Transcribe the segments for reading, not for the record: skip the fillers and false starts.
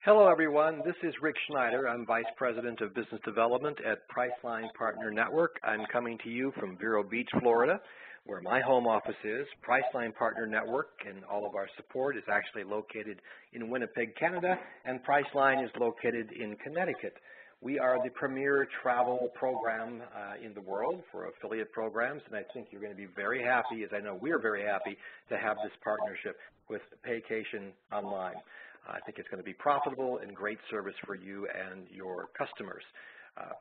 Hello, everyone. This is Rick Schneider. I'm Vice President of Business Development at Priceline Partner Network. I'm coming to you from Vero Beach, Florida, where my home office is. Priceline Partner Network and all of our support is actually located in Winnipeg, Canada, and Priceline is located in Connecticut. We are the premier travel program in the world for affiliate programs, and I think you're going to be very happy, as I know we're very happy, to have this partnership with Paycation Online. I think it's going to be profitable and great service for you and your customers.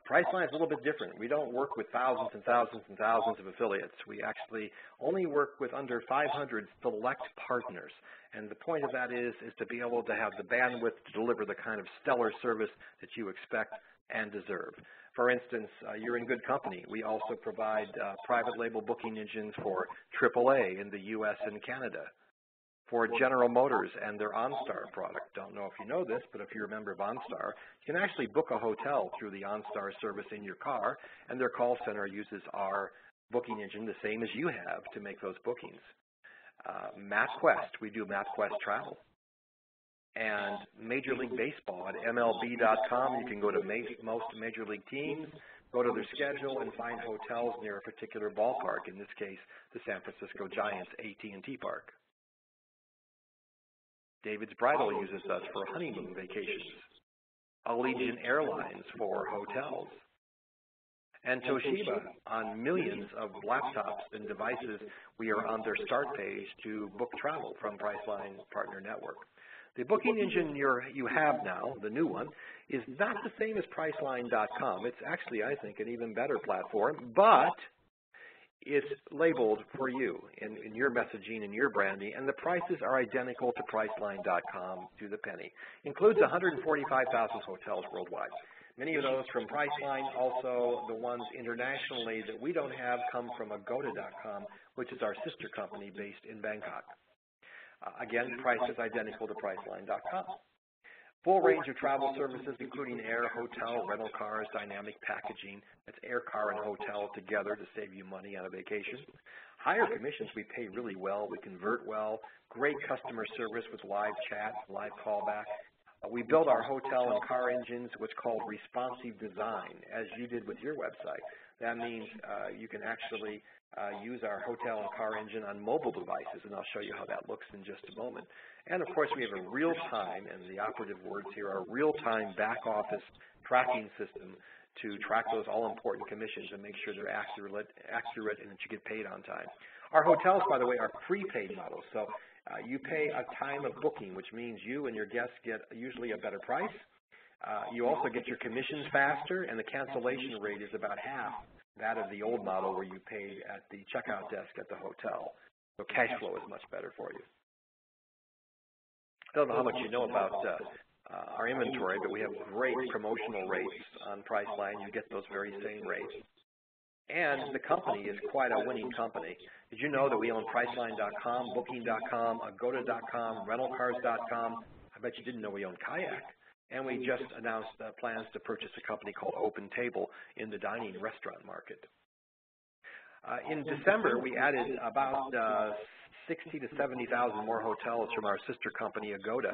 Priceline is a little bit different. We don't work with thousands and thousands and thousands of affiliates. We actually only work with under 500 select partners. And the point of that is to be able to have the bandwidth to deliver the kind of stellar service that you expect and deserve. For instance, you're in good company. We also provide private label booking engines for AAA in the U.S. and Canada, for General Motors and their OnStar product. Don't know if you know this, but if you're a member of OnStar, you can actually book a hotel through the OnStar service in your car, and their call center uses our booking engine the same as you have to make those bookings. MapQuest, we do MapQuest travel. And Major League Baseball at MLB.com, you can go to most Major League teams, go to their schedule, and find hotels near a particular ballpark, in this case, the San Francisco Giants AT&T Park. David's Bridal uses us for honeymoon vacations. Allegiant Airlines for hotels. And Toshiba on millions of laptops and devices. We are on their start page to book travel from Priceline Partner Network. The booking engine you have now, the new one, is not the same as Priceline.com. It's actually, I think, an even better platform, but it's labeled for you in your messaging and your branding, and the prices are identical to Priceline.com to the penny. Includes 145,000 hotels worldwide. Many of those from Priceline, also the ones internationally that we don't have come from Agoda.com, which is our sister company based in Bangkok. Again, price is identical to Priceline.com. Full range of travel services, including air, hotel, rental cars, dynamic packaging. That's air, car, and hotel together to save you money on a vacation. Higher commissions, we pay really well. We convert well. Great customer service with live chat, live callback. We build our hotel and car engines, what's called responsive design, as you did with your website. That means you can actually use our hotel and car engine on mobile devices, and I'll show you how that looks in just a moment. And, of course, we have a real-time, and the operative words here are real-time back-office tracking system to track those all-important commissions and make sure they're accurate and that you get paid on time. Our hotels, by the way, are prepaid models, so you pay a time of booking, which means you and your guests get usually a better price. You also get your commissions faster, and the cancellation rate is about half that of the old model where you paid at the checkout desk at the hotel. So cash flow is much better for you. I don't know how much you know about our inventory, but we have great promotional rates on Priceline. You get those very same rates. And the company is quite a winning company. Did you know that we own Priceline.com, Booking.com, Agoda.com, RentalCars.com? I bet you didn't know we own Kayak. And we just announced plans to purchase a company called Open Table in the dining restaurant market. In December, we added about 60 to 70,000 more hotels from our sister company, Agoda.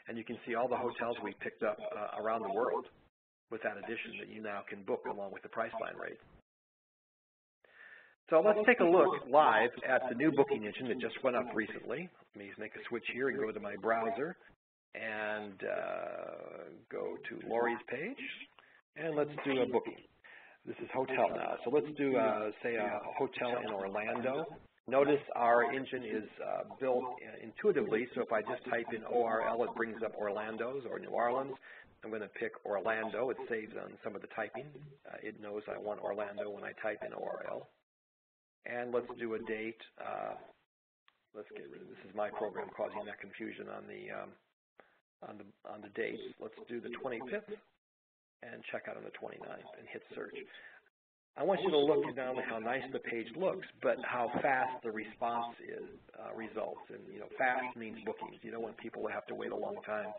And you can see all the hotels we picked up around the world with that addition that you now can book along with the Priceline rate. So let's take a look live at the new booking engine that just went up recently. Let me make a switch here and go to my browser and go to Lori's page, and let's do a booking. This is hotel now. So let's do, say, a hotel in Orlando. Notice our engine is built intuitively, so if I just type in ORL, it brings up Orlando's or New Orleans. I'm going to pick Orlando. It saves on some of the typing. It knows I want Orlando when I type in ORL. And let's do a date. Let's get rid of this. Is my program causing that confusion on the dates. Let's do the 25th and check out on the 29th and hit search. I want you to look at not only how nice the page looks, but how fast the response is, results. And, you know, fast means bookings. You don't want people to have to wait a long time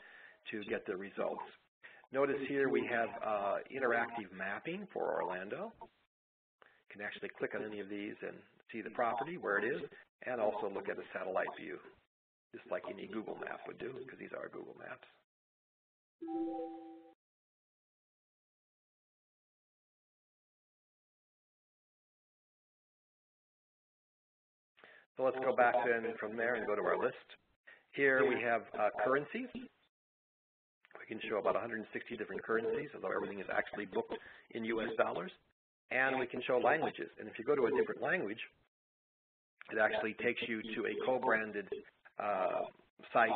to get the results. Notice here we have interactive mapping for Orlando. You can actually click on any of these and see the property, where it is, and also look at a satellite view, just like any Google map would do, because these are Google Maps. So let's go back then from there and go to our list. Here we have currencies. We can show about 160 different currencies, although everything is actually booked in US dollars. And we can show languages. And if you go to a different language, it actually takes you to a co-branded site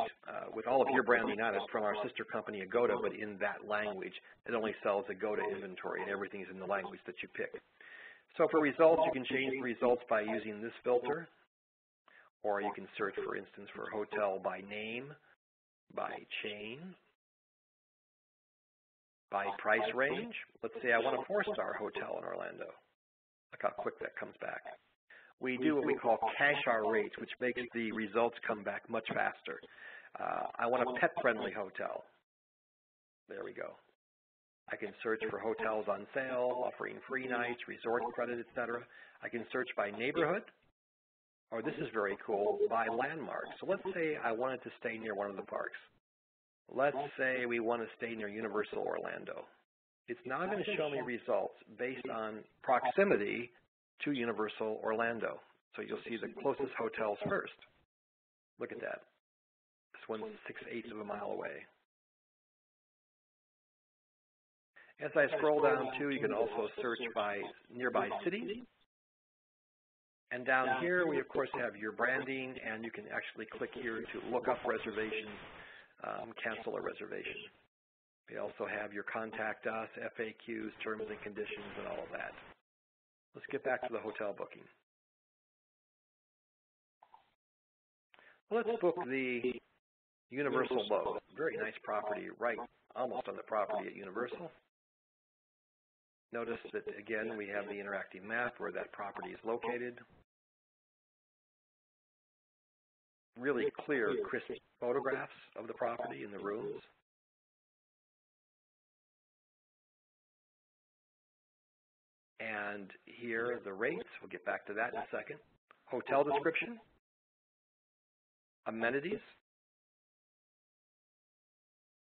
with all of your branding on it from our sister company, Agoda, but in that language. It only sells Agoda inventory, and everything is in the language that you pick. So for results, you can change the results by using this filter, or you can search, for instance, for hotel by name, by chain, by price range. Let's say I want a 4-star hotel in Orlando. Look how quick that comes back. We do what we call cash our rates, which makes the results come back much faster. I want a pet-friendly hotel. There we go. I can search for hotels on sale, offering free nights, resort credit, etc. I can search by neighborhood, or this is very cool, by landmark. So let's say I wanted to stay near one of the parks. Let's say we want to stay near Universal Orlando. It's now going to show me results based on proximity to Universal Orlando. So you'll see the closest hotels first. Look at that. This one's 6/8 of a mile away. As I scroll down too, you can also search by nearby cities. And down here, we of course have your branding, and you can actually click here to look up reservations, cancel a reservation. We also have your contact us, FAQs, terms and conditions, and all of that. Let's get back to the hotel booking. Let's book the Universal Low. Very nice property, right almost on the property at Universal. Notice that, again, we have the interactive map where that property is located. Really clear, crisp photographs of the property and the rooms. And here, the rates. We'll get back to that in a second. Hotel description. Amenities.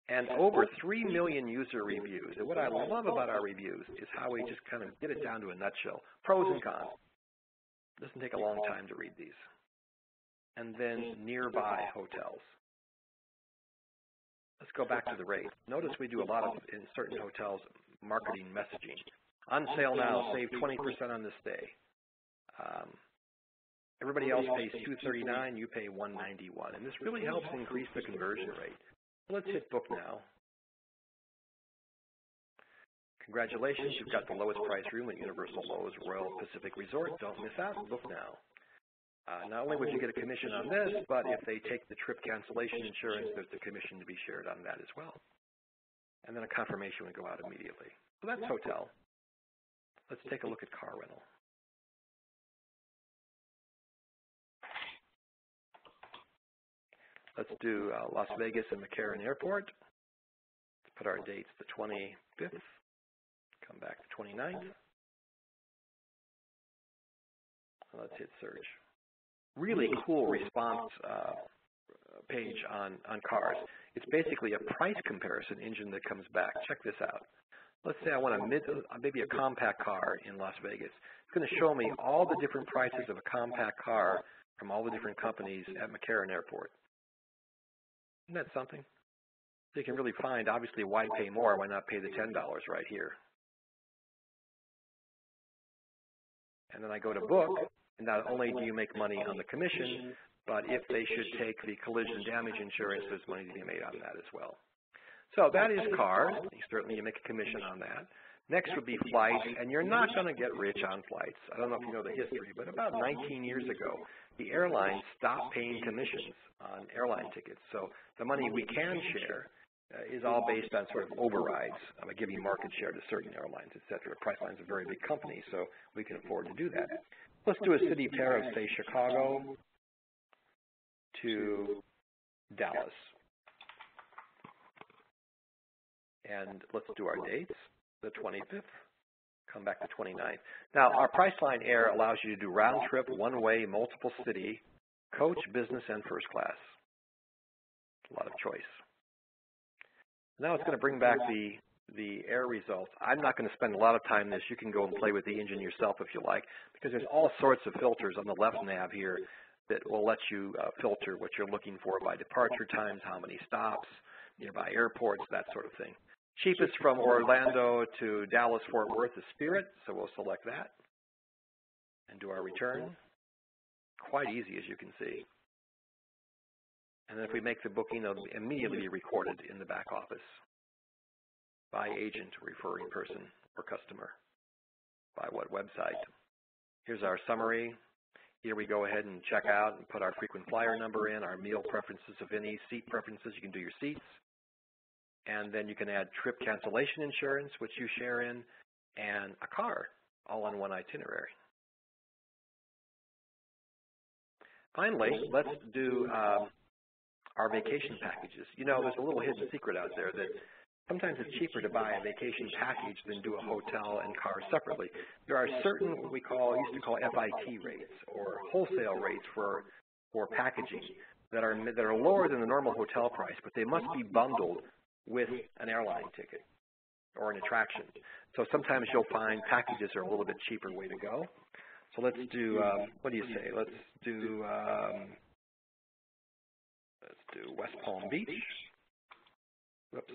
And over 3 million user reviews. And what I love about our reviews is how we just kind of get it down to a nutshell. Pros and cons. It doesn't take a long time to read these. And then nearby hotels. Let's go back to the rate. Notice we do a lot of, in certain hotels, marketing messaging. On sale now, save 20% on this stay. Everybody else pays $239, you pay $191. And this really helps increase the conversion rate. Let's hit book now. Congratulations, you've got the lowest price room at Universal Lowe's Royal Pacific Resort. Don't miss out, book now. Not only would you get a commission on this, but if they take the trip cancellation insurance, there's a commission to be shared on that as well. And then a confirmation would go out immediately. So that's hotel. Let's take a look at car rental. Let's do Las Vegas and McCarran Airport. Let's put our dates the 25th. Come back to 29th. Let's hit search. Really cool response page on cars. It's basically a price comparison engine that comes back. Check this out. Let's say I want maybe a compact car in Las Vegas. It's going to show me all the different prices of a compact car from all the different companies at McCarran Airport. Isn't that something? So you can really find, obviously, why pay more? Why not pay the $10 right here? And then I go to book, and not only do you make money on the commission, but if they should take the collision damage insurance, there's money to be made on that as well. So that is cars. Certainly you make a commission on that. Next would be flights, and you're not going to get rich on flights. I don't know if you know the history, but about 19 years ago, the airlines stopped paying commissions on airline tickets. So the money we can share is all based on sort of overrides, giving market share to certain airlines, et cetera. Priceline is a very big company, so we can afford to do that. Let's do a city pair of, say, Chicago to Dallas. And let's do our dates, the 25th, come back to 29th. Now, our Priceline Air allows you to do round trip, one-way, multiple city, coach, business, and first class. A lot of choice. Now it's going to bring back the air results. I'm not going to spend a lot of time on this. You can go and play with the engine yourself if you like, because there's all sorts of filters on the left nav here that will let you filter what you're looking for by departure times, how many stops, nearby airports, that sort of thing. Cheapest from Orlando to Dallas Fort Worth is Spirit, so we'll select that and do our return. Quite easy, as you can see. And then if we make the booking, it'll immediately be recorded in the back office by agent, referring person, or customer. By what website? Here's our summary. Here we go ahead and check out and put our frequent flyer number in, our meal preferences, if any, seat preferences. You can do your seats. And then you can add trip cancellation insurance, which you share in, and a car, all on one itinerary. Finally, let's do our vacation packages. You know, there's a little hidden secret out there that sometimes it's cheaper to buy a vacation package than do a hotel and car separately. There are certain what we used to call FIT rates, or wholesale rates for packaging that are lower than the normal hotel price, but they must be bundled with an airline ticket or an attraction. So sometimes you'll find packages are a little bit cheaper way to go. So let's do, what do you say? Let's do West Palm Beach. Whoops.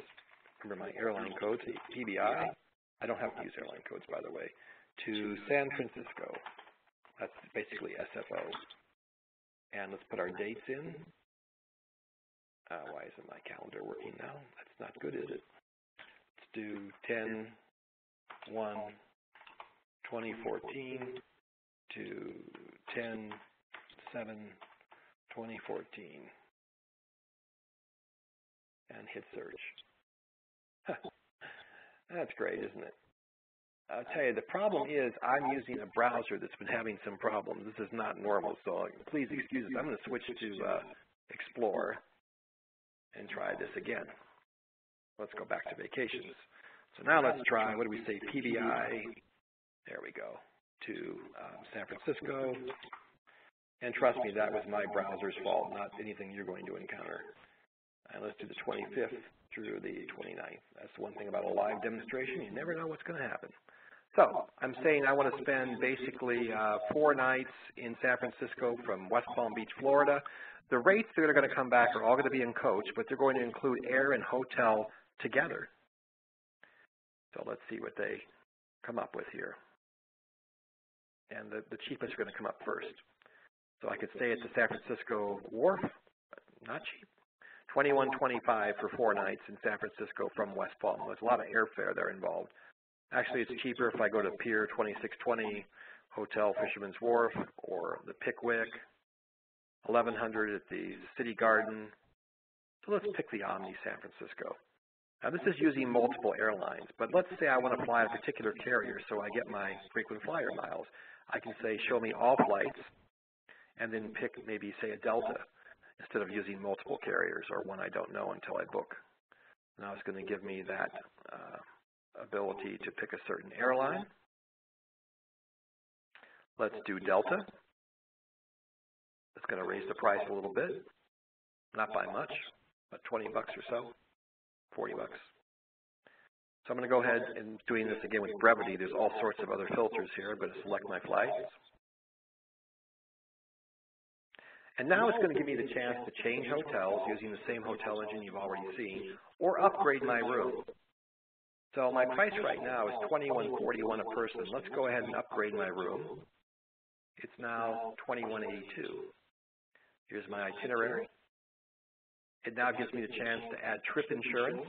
Remember my airline codes, PBI. I don't have to use airline codes, by the way. To San Francisco. That's basically SFO. And let's put our dates in. Why isn't my calendar working now? That's not good, is it? Let's do 10/1/2014 to 10/7/2014. And hit search. That's great, isn't it? I'll tell you, the problem is I'm using a browser that's been having some problems. This is not normal, so please excuse us. I'm going to switch to Explore and try this again. Let's go back to vacations. So now let's try, what do we say, PBI, there we go, to San Francisco. And trust me, that was my browser's fault, not anything you're going to encounter. And let's do the 25th through the 29th. That's the one thing about a live demonstration. You never know what's going to happen. So I'm saying I want to spend basically 4 nights in San Francisco from West Palm Beach, Florida. The rates that are going to come back are all going to be in coach, but they're going to include air and hotel together. So let's see what they come up with here. And the cheapest are going to come up first. So I could stay at the San Francisco Wharf, not cheap. $21.25 for 4 nights in San Francisco from West Palm. There's a lot of airfare there involved. Actually, it's cheaper if I go to Pier 2620, Hotel Fisherman's Wharf, or the Pickwick, 1100 at the City Garden. So let's pick the Omni San Francisco. Now this is using multiple airlines, but let's say I want to fly a particular carrier so I get my frequent flyer miles. I can say show me all flights and then pick maybe say a Delta instead of using multiple carriers or one I don't know until I book. Now it's going to give me that ability to pick a certain airline. Let's do Delta. It's going to raise the price a little bit, not by much, but 20 bucks or so, 40 bucks. So I'm going to go ahead and doing this again with brevity. There's all sorts of other filters here. I'm going to select my flights. And now it's going to give me the chance to change hotels using the same hotel engine you've already seen, or upgrade my room. So my price right now is $21.41 a person. Let's go ahead and upgrade my room. It's now $21.82. Here's my itinerary. It now gives me the chance to add trip insurance,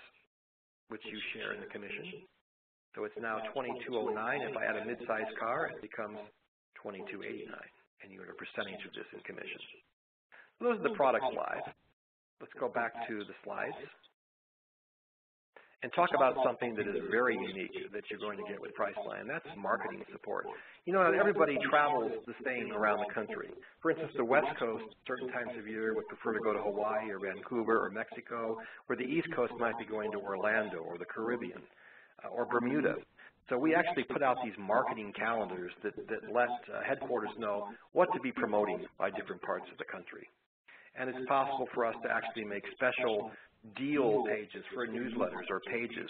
which you share in the commission. So it's now $22.09. If I add a mid-size car, it becomes $22.89, and you get a percentage of this in commission. So those are the products live. Let's go back to the slides and talk about something that is very unique that you're going to get with Priceline. That's marketing support. You know, not everybody travels the same around the country. For instance, the West Coast, certain times of year, would prefer to go to Hawaii or Vancouver or Mexico, where the East Coast might be going to Orlando or the Caribbean or Bermuda. So we actually put out these marketing calendars that let headquarters know what to be promoting by different parts of the country. And it's possible for us to actually make special deal pages for newsletters or pages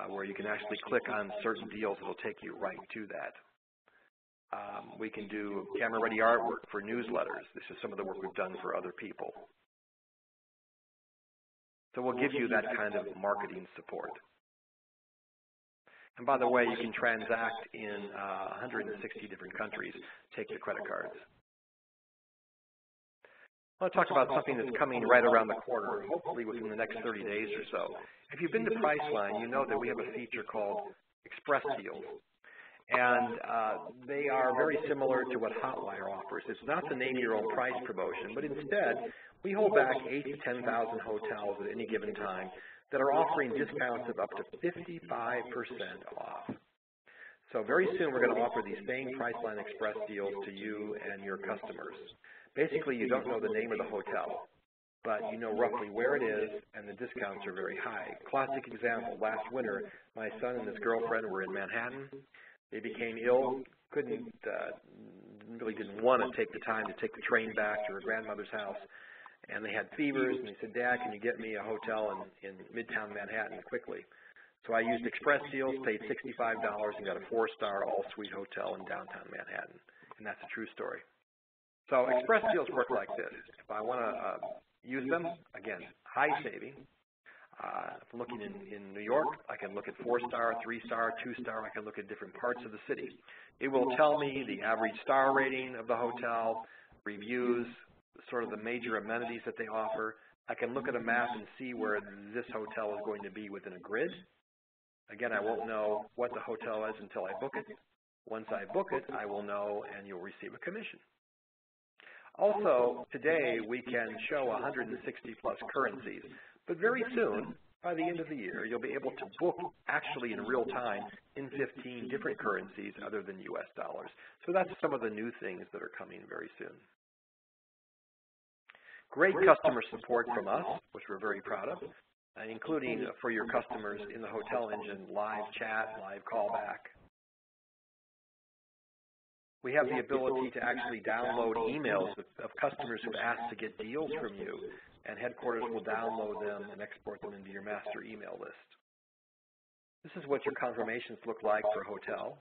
where you can actually click on certain deals that will take you right to that. We can do camera-ready artwork for newsletters. This is some of the work we've done for other people. So we'll give you that kind of marketing support. And by the way, you can transact in 160 different countries, take the credit cards. I want to talk about something that's coming right around the corner, hopefully within the next 30 days or so. If you've been to Priceline, you know that we have a feature called Express Deals. And they are very similar to what Hotwire offers. It's not the name your own price promotion, but instead, we hold back 8,000 to 10,000 hotels at any given time that are offering discounts of up to 55% off. So very soon, we're going to offer these same Priceline Express deals to you and your customers. Basically, you don't know the name of the hotel, but you know roughly where it is, and the discounts are very high. Classic example, last winter, my son and his girlfriend were in Manhattan. They became ill, really didn't want to take the time to take the train back to her grandmother's house. And they had fevers, and they said, "Dad, can you get me a hotel in Midtown Manhattan quickly?" So I used Express Deals, paid $65, and got a 4-star all-suite hotel in downtown Manhattan. And that's a true story. So Express Deals work like this. If I want to use them, again, high saving. If I'm looking in New York, I can look at 4-star, 3-star, 2-star. I can look at different parts of the city. It will tell me the average star rating of the hotel, reviews, sort of the major amenities that they offer. I can look at a map and see where this hotel is going to be within a grid. Again, I won't know what the hotel is until I book it. Once I book it, I will know, and you'll receive a commission. Also, today, we can show 160-plus currencies. But very soon, by the end of the year, you'll be able to book actually in real time in 15 different currencies other than U.S. dollars. So that's some of the new things that are coming very soon. Great customer support from us, which we're very proud of, including for your customers in the hotel engine, live chat, live callback. We have the ability to actually download emails of customers who've asked to get deals from you, and headquarters will download them and export them into your master email list. This is what your confirmations look like for a hotel.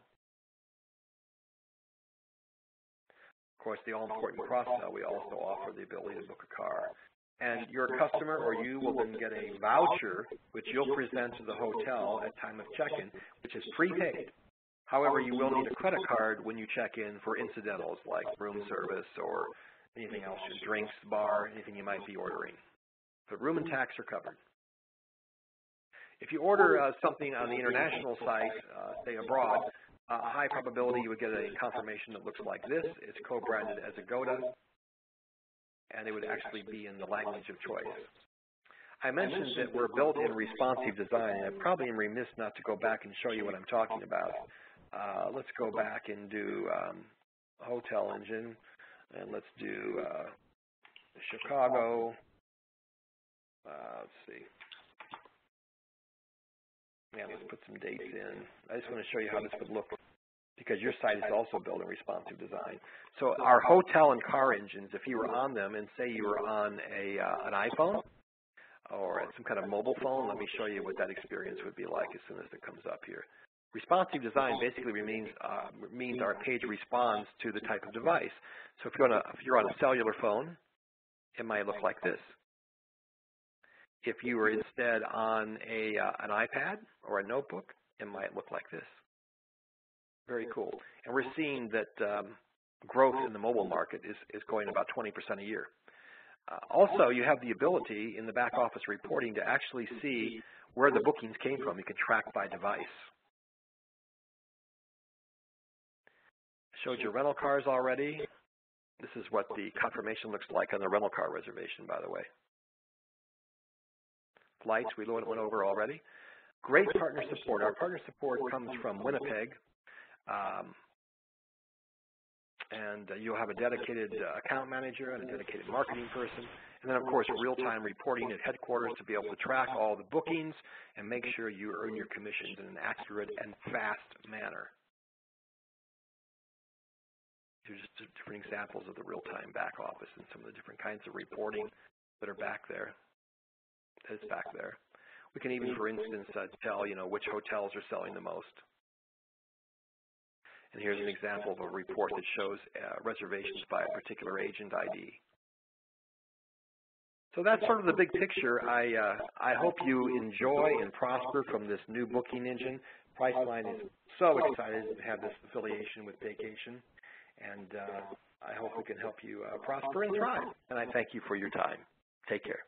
Of course, the all-important cross-sell, we also offer the ability to book a car. And your customer or you will then get a voucher, which you'll present to the hotel at time of check-in, which is prepaid. However, you will need a credit card when you check in for incidentals like room service or anything else, your drinks, bar, anything you might be ordering. But room and tax are covered. If you order something on the international site, say abroad, a high probability you would get a confirmation that looks like this. It's co-branded as Agoda, and it would actually be in the language of choice. I mentioned that we're built in responsive design, and I probably am remiss not to go back and show you what I'm talking about. Let's go back and do hotel engine, and let's do Chicago. Let's see. Yeah, let's put some dates in. I just want to show you how this would look because your site is also built in responsive design. So our hotel and car engines, if you were on them and say you were on an iPhone or some kind of mobile phone, let me show you what that experience would be like as soon as it comes up here. Responsive design basically means our page responds to the type of device. So if you're on a cellular phone, it might look like this. If you were instead on an iPad or a notebook, it might look like this. Very cool. And we're seeing that growth in the mobile market is going about 20% a year. Also, you have the ability in the back office reporting to actually see where the bookings came from. You can track by device. Showed you rental cars already. This is what the confirmation looks like on the rental car reservation, by the way. Flights, we went over already. Great partner support. Our partner support comes from Winnipeg. And you'll have a dedicated account manager and a dedicated marketing person. And then, of course, real-time reporting at headquarters to be able to track all the bookings and make sure you earn your commissions in an accurate and fast manner. These are just different examples of the real-time back office and some of the different kinds of reporting that are back there. That is back there. We can even, for instance, tell which hotels are selling the most. And here's an example of a report that shows reservations by a particular agent ID. So that's sort of the big picture. I hope you enjoy and prosper from this new booking engine. Priceline is so excited to have this affiliation with Vacation, and I hope we can help you prosper and thrive. And I thank you for your time. Take care.